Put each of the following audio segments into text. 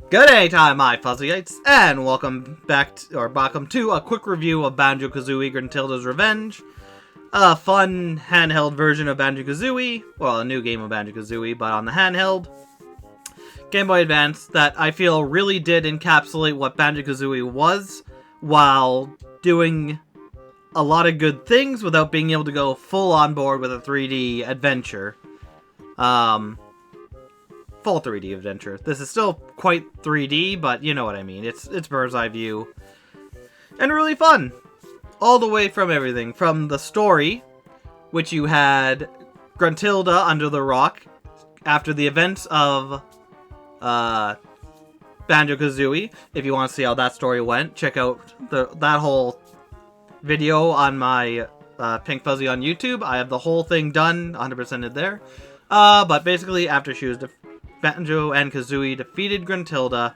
Good day time, my Fuzzyites, and welcome to a quick review of Banjo-Kazooie Gruntilda's Revenge. A fun handheld version of Banjo-Kazooie, well, a new game of Banjo-Kazooie, but on the handheld. Game Boy Advance that I feel really did encapsulate what Banjo-Kazooie was, while doing a lot of good things without being able to go full on board with a 3D adventure. Full 3D adventure. This is still quite 3D, but you know what I mean. It's bird's eye view. And really fun. All the way from everything. From the story, which you had Gruntilda under the rock after the events of Banjo-Kazooie. If you want to see how that story went, check out that whole video on my Pink Fuzzy on YouTube. I have the whole thing done, 100%ed there. But basically, after Banjo and Kazooie defeated Gruntilda,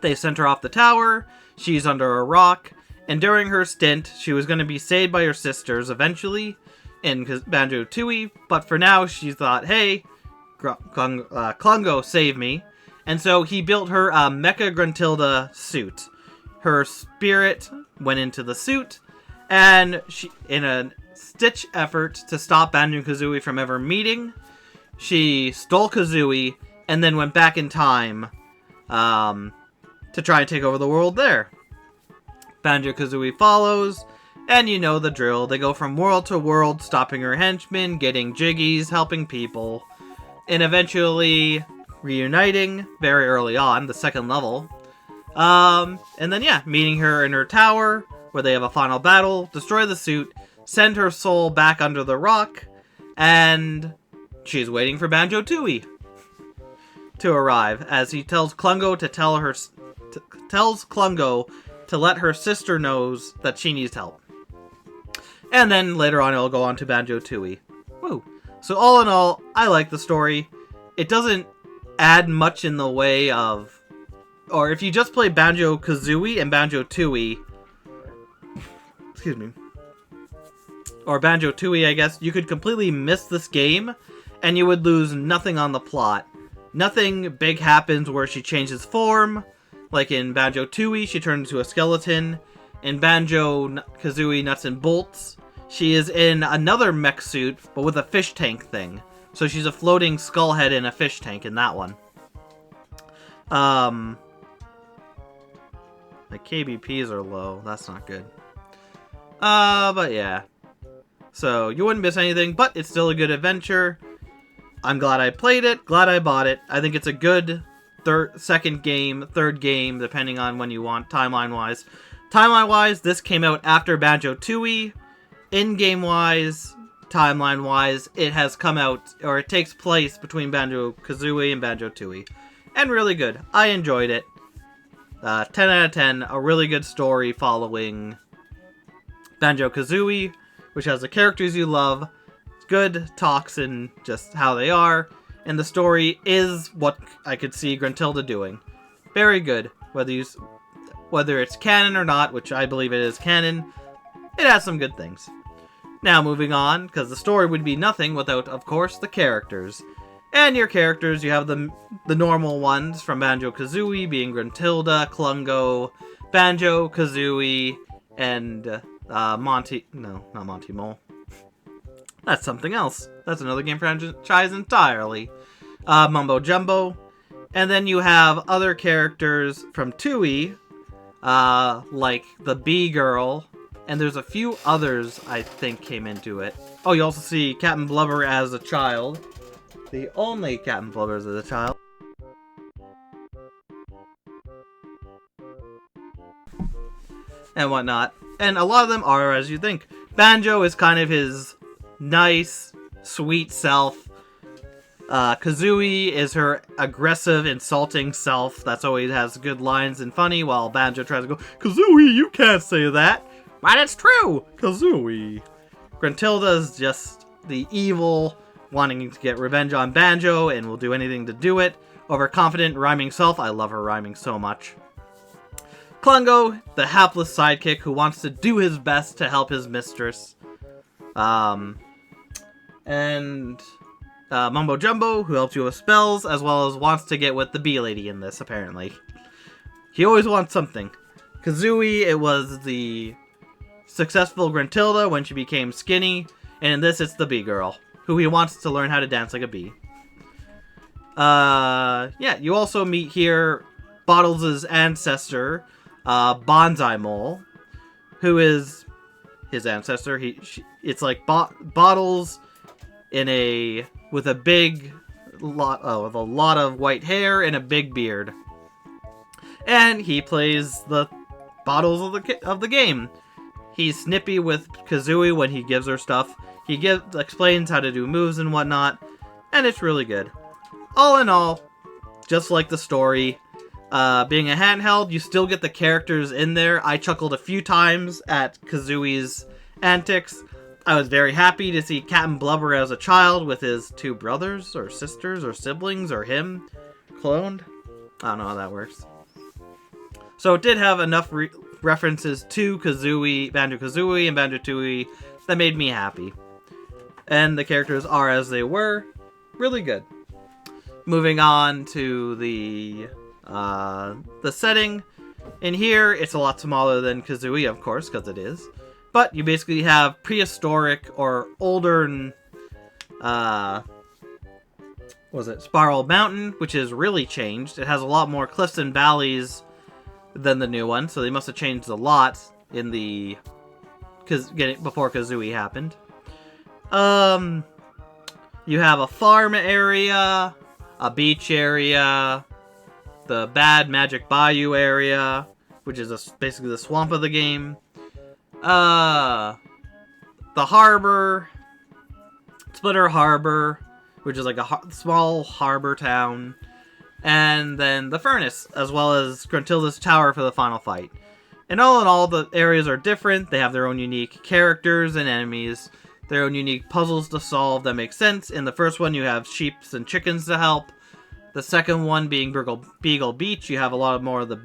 they sent her off the tower. She's under a rock, and during her stint, she was going to be saved by her sisters eventually in Banjo-Tooie, but for now, she thought, hey, Klungo, save me. And so he built her a Mecha-Gruntilda suit. Her spirit went into the suit, and she, in a stitch effort to stop Banjo and Kazooie from ever meeting, she stole Kazooie and then went back in time to try and take over the world there. Banjo-Kazooie follows, and you know the drill. They go from world to world, stopping her henchmen, getting jiggies, helping people, and eventually reuniting very early on, the second level. And then, yeah, meeting her in her tower, where they have a final battle, destroy the suit, send her soul back under the rock, and she's waiting for Banjo-Tooie to arrive, as he tells Klungo to let her sister knows that she needs help. And then later on it'll go on to Banjo-Tooie. Woo. So all in all, I like the story. It doesn't add much in the way of, or if you just play Banjo-Kazooie and Banjo-Tooie, excuse me, or Banjo-Tooie, I guess, you could completely miss this game, and you would lose nothing on the plot. Nothing big happens where she changes form. Like in Banjo-Tooie, she turns into a skeleton. In Banjo-Kazooie Nuts and Bolts, she is in another mech suit, but with a fish tank thing. So she's a floating skull head in a fish tank in that one. My KBPs are low. That's not good. But yeah. So you wouldn't miss anything, but it's still a good adventure. I'm glad I played it, glad I bought it. I think it's a good third game, depending on when you want, timeline-wise. Timeline-wise, this came out after Banjo-Tooie. In-game-wise, timeline-wise, it has come out, or it takes place between Banjo-Kazooie and Banjo-Tooie. And really good. I enjoyed it. 10 out of 10, a really good story following Banjo-Kazooie, which has the characters you love, good talks and just how they are, and the story is what I could see Gruntilda doing. Very good. Whether it's canon or not, which I believe it is canon, it has some good things. Now moving on, because the story would be nothing without, of course, the characters. And your characters, you have the normal ones from Banjo-Kazooie, being Gruntilda, Klungo, Banjo-Kazooie, and Monty... No, not Monty Mole. That's something else. That's another game franchise entirely. Mumbo Jumbo. And then you have other characters from Tooie, like the Bee Girl. And there's a few others I think came into it. Oh, you also see Captain Blubber as a child. The only Captain Blubber as a child. And whatnot. And a lot of them are as you think. Banjo is kind of his nice, sweet self. Kazooie is her aggressive, insulting self. That's always has good lines and funny, while Banjo tries to go, Kazooie, you can't say that. But it's true, Kazooie. Gruntilda's just the evil, wanting to get revenge on Banjo, and will do anything to do it. Overconfident, rhyming self. I love her rhyming so much. Klungo, the hapless sidekick who wants to do his best to help his mistress. And Mumbo Jumbo, who helps you with spells, as well as wants to get with the bee lady in this, apparently. He always wants something. Kazooie, it was the successful Gruntilda when she became skinny, and in this it's the bee girl, who he wants to learn how to dance like a bee. Yeah, you also meet here Bottles' ancestor, Bonsai Mole, who is his ancestor. It's like Bottles with a lot of white hair and a big beard, and he plays the Bottles of the game. He's snippy with Kazooie when he gives her stuff. He explains how to do moves and whatnot, and it's really good. All in all, just like the story, being a handheld, you still get the characters in there. I chuckled a few times at Kazooie's antics. I was very happy to see Captain Blubber as a child with his 2 brothers, or sisters, or siblings, or him cloned. I don't know how that works. So it did have enough references to Kazooie, Banjo-Kazooie, and Banjo-Tooie that made me happy. And the characters are as they were. Really good. Moving on to the setting. In here, it's a lot smaller than Kazooie, of course, because it is. But you basically have prehistoric or older, Spiral Mountain, which is really changed. It has a lot more cliffs and valleys than the new one, so they must have changed a lot in the before Kazooie happened. You have a farm area, a beach area, the Bad Magic Bayou area, which is basically the swamp of the game. The harbor, Splitter Harbor, which is like a small harbor town. And then the furnace, as well as Gruntilda's tower for the final fight. And all in all, the areas are different. They have their own unique characters and enemies, their own unique puzzles to solve that make sense. In the first one, you have sheeps and chickens to help. The second one being Beagle Beach, you have a lot more of the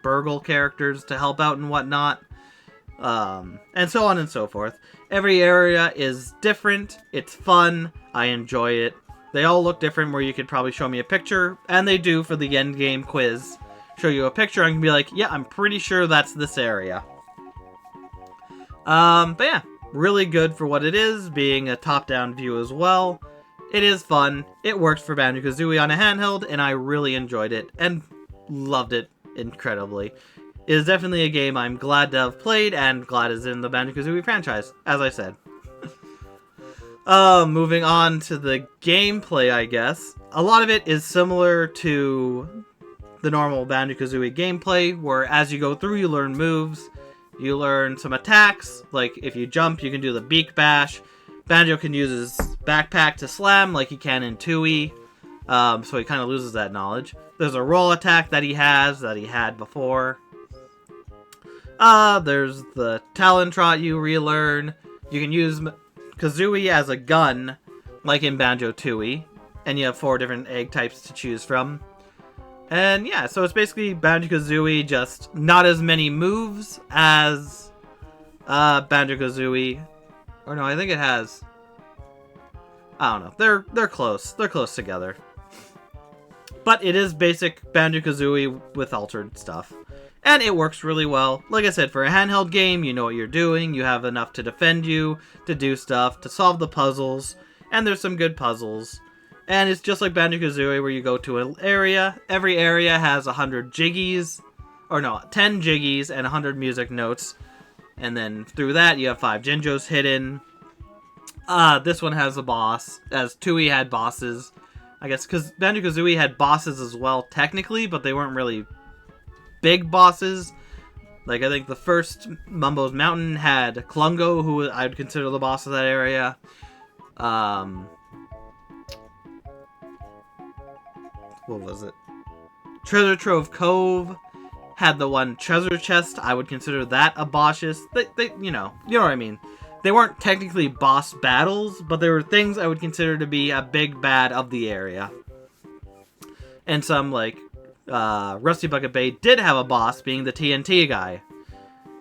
Burgle characters to help out and whatnot. And so on and so forth. Every area is different. It's fun. I enjoy it. They all look different, where you could probably show me a picture, and they do for the end game quiz. Show you a picture, and I can be like, yeah, I'm pretty sure that's this area. But yeah, really good for what it is, being a top-down view as well. It is fun. It works for Banjo-Kazooie on a handheld, and I really enjoyed it, and loved it incredibly. It is definitely a game I'm glad to have played, and glad is in the Banjo-Kazooie franchise, as I said. Moving on to the gameplay, I guess. A lot of it is similar to the normal Banjo-Kazooie gameplay, where as you go through, you learn moves. You learn some attacks, like if you jump, you can do the Beak Bash. Banjo can use his backpack to slam, like he can in Tooie, so he kind of loses that knowledge. There's a roll attack that he had before. There's the Talon Trot you relearn. You can use Kazooie as a gun, like in Banjo-Tooie, and you have 4 different egg types to choose from. And yeah, so it's basically Banjo-Kazooie, just not as many moves as Banjo-Kazooie. Or no, I think it has. I don't know. They're close. They're close together. But it is basic Banjo-Kazooie with altered stuff. And it works really well. Like I said, for a handheld game, you know what you're doing. You have enough to defend you, to do stuff, to solve the puzzles. And there's some good puzzles. And it's just like Banjo-Kazooie, where you go to an area. Every area has 100 jiggies. Or no, 10 jiggies and 100 music notes. And then through that, you have 5 Jinjos hidden. This one has a boss, as Tooie had bosses. I guess, because Banjo-Kazooie had bosses as well, technically, but they weren't really big bosses. Like, I think the first Mumbo's Mountain had Klungo, who I would consider the boss of that area. What was it? Treasure Trove Cove had the one Treasure Chest. I would consider that a bossiest. They you know what I mean. They weren't technically boss battles, but they were things I would consider to be a big bad of the area. And some, like, Rusty Bucket Bay did have a boss, being the TNT guy.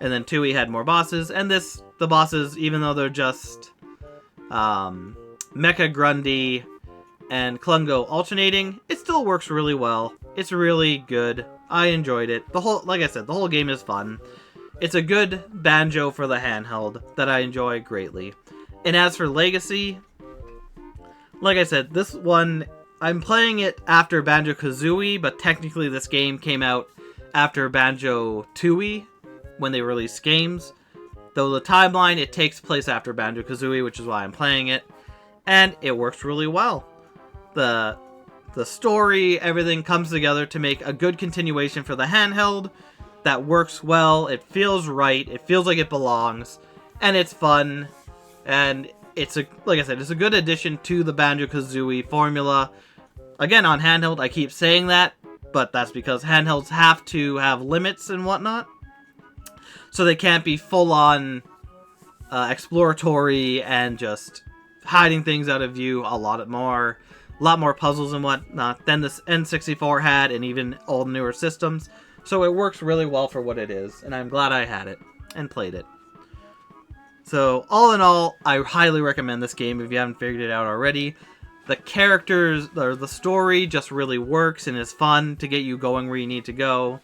And then Tooie had more bosses, and the bosses, even though they're just, Mecha-Grunty and Klungo alternating, it still works really well. It's really good. I enjoyed it. Like I said, the whole game is fun. It's a good banjo for the handheld that I enjoy greatly. And as for Legacy, like I said, this one, I'm playing it after Banjo-Kazooie, but technically this game came out after Banjo-Tooie when they released games. Though the timeline, it takes place after Banjo-Kazooie, which is why I'm playing it. And it works really well. The story, everything comes together to make a good continuation for the handheld that works well. It feels right. It feels like it belongs. And it's fun. And like I said, it's a good addition to the Banjo-Kazooie formula. Again, on handheld, I keep saying that, but that's because handhelds have to have limits and whatnot. So they can't be full-on exploratory and just hiding things out of view a lot more puzzles and whatnot than this N64 had, and even all newer systems. So it works really well for what it is, and I'm glad I had it and played it. So all in all, I highly recommend this game if you haven't figured it out already. The characters, or the story just really works and is fun to get you going where you need to go.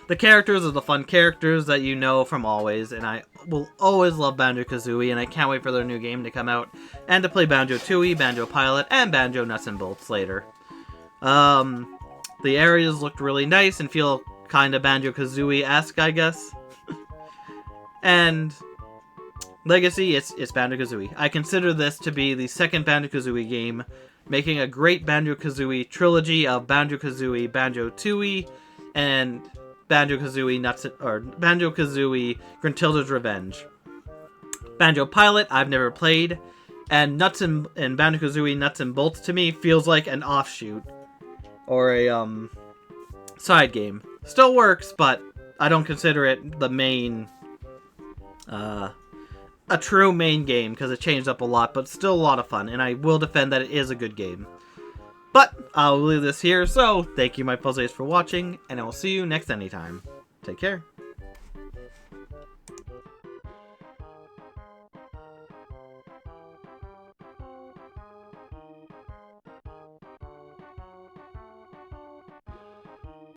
The characters are the fun characters that you know from always, and I will always love Banjo-Kazooie, and I can't wait for their new game to come out, and to play Banjo-Tooie, Banjo-Pilot, and Banjo Nuts and Bolts later. The areas looked really nice and feel kind of Banjo-Kazooie-esque, I guess. And Legacy, it's Banjo-Kazooie. I consider this to be the second Banjo-Kazooie game, making a great Banjo-Kazooie trilogy of Banjo-Kazooie, Banjo-Tooie, and Banjo-Kazooie Gruntilda's Revenge. Banjo-Pilot, I've never played, and Banjo-Kazooie Nuts and Bolts to me feels like an offshoot, or a side game. Still works, but I don't consider it the main, a true main game, because it changed up a lot, but still a lot of fun, and I will defend that it is a good game. But I'll leave this here, so thank you my puzzles for watching, and I will see you next anytime. Take care.